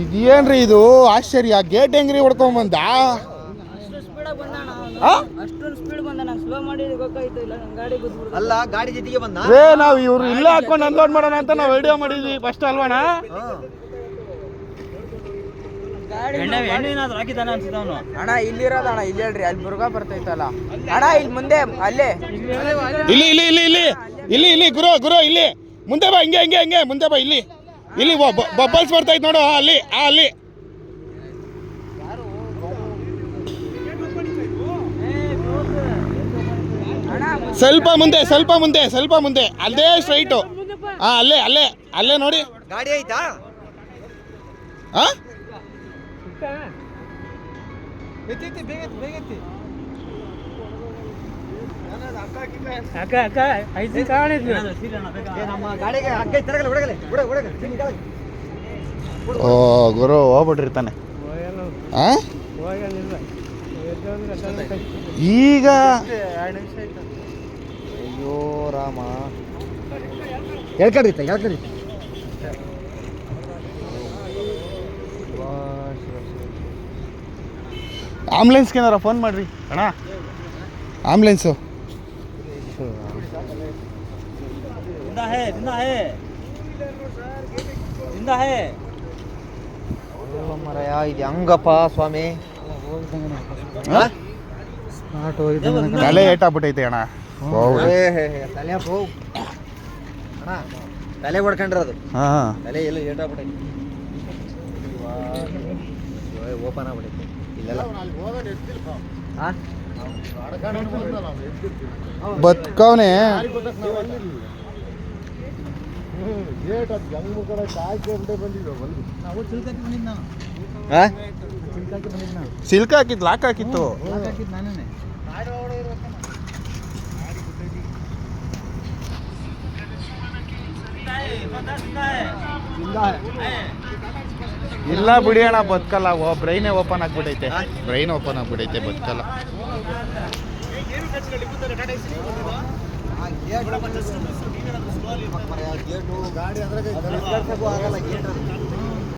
ಇದೇನ್ರಿ ಇದು ಆಶ್ಚರ್ಯ, ಗೇಟ್ ಹೆಂಗ್ರಿ ಹೊಡ್ಕೊಂಬಂದ? ಅಲ್ಲ ಗಾಡಿ ಜೊತೆಗೆ ಬಂದ. ನಾವು ಇವ್ರು ಇಲ್ಲೇ ಹಾಕೊಂಡು ಅನ್ಲೋಡ್ ಮಾಡೋಣ ಅಂತ ನಾವು ವಿಡಿಯೋ ಮಾಡಿದ್ವಿ ಫಸ್ಟ್ ಅಲ್ವಣ? ಅಣ್ಣ ಇಲ್ಲಿರೋದು ಅಣ್ಣ, ಇಲ್ಲಿ ಹೇಳ್ರಿ, ಅಲ್ಲಿ ಮುರುಘಾ ಬರ್ತೈತಲ್ಲ ಅಣ್ಣ, ಇಲ್ಲಿ ಮುಂದೆ ಅಲ್ಲೇ ಇಲ್ಲಿ ಇಲ್ಲಿ ಇಲ್ಲಿ ಇಲ್ಲಿ ಇಲ್ಲಿ ಇಲ್ಲಿ ಗುರು ಗುರು ಇಲ್ಲಿ ಮುಂದೆ ಬಾ, ಹಿಂಗೆ ಹಿಂಗೆ ಹಿಂಗೆ ಮುಂದೆ ಬಾ, ಇಲ್ಲಿ ಇಲ್ಲಿ ಬಬ್ಬಲ್ಸ್ ಬರ್ತೈತೆ ನೋಡು, ಅಲ್ಲಿ ಅಲ್ಲಿ ಸ್ವಲ್ಪ ಮುಂದೆ ಸ್ವಲ್ಪ ಮುಂದೆ ಸ್ವಲ್ಪ ಮುಂದೆ, ಅಲ್ಲೇ ಸ್ಟ್ರೈಟು. ಅಲ್ಲೇ ಅಲ್ಲೇ ಅಲ್ಲೇ ನೋಡಿ. ಗಾಡಿ ಐತಾ? ಓ ಗುರು ಹೋಗ್ಬಿಟ್ಟಿರ್ತಾನೆ ಈಗ. ಅಯ್ಯೋ ರಾಮ, ಹೇಳ್ಕಡ್ರಿ ಹೇಳ್ಕಡ್ರಿ. ಆಂಬುಲೆನ್ಸ್ಗೆ ಏನಾರ ಫೋನ್ ಮಾಡ್ರಿ ಅಣ್ಣ, ಆಂಬುಲೆನ್ಸು. ಮರಯ ಇದು ಹಂಗಪ್ಪ ಸ್ವಾಮಿ, ತಲೆ ಏಟಾಗ್ಬಿಟ್ಟೈತೆ ಅಣ್ಣ. ತಲೆ ಅಣ್ಣ, ತಲೆ ಹೊಡ್ಕೊಂಡ್ರದು. ತಲೆ ಎಲ್ಲ ಏಟಾಗ್ಬಿಟ್ಟೈತಿ, ಓಪನ್ ಆಗ್ಬಿಟ್ಟೈತಿ ಇಲ್ಲೆಲ್ಲ. ಬದುಕವನೇ ಸಿಲ್ಕ್ ಹಾಕಿತ್ತು, ಲಾಕ್ ಹಾಕಿತ್ತು. ಇಲ್ಲ ಬಿಡಿ ಅಣ್ಣ, ಬದುಕಲ್ಲ. ಬ್ರೈನೇ ಓಪನ್ ಆಗ್ಬಿಟ್ಟೈತೆ, ಬ್ರೈನ್ ಓಪನ್ ಆಗ್ಬಿಟ್ಟೈತೆ, ಬದುಕಲ್ಲ. ಗೇಟು ಗಾಡಿ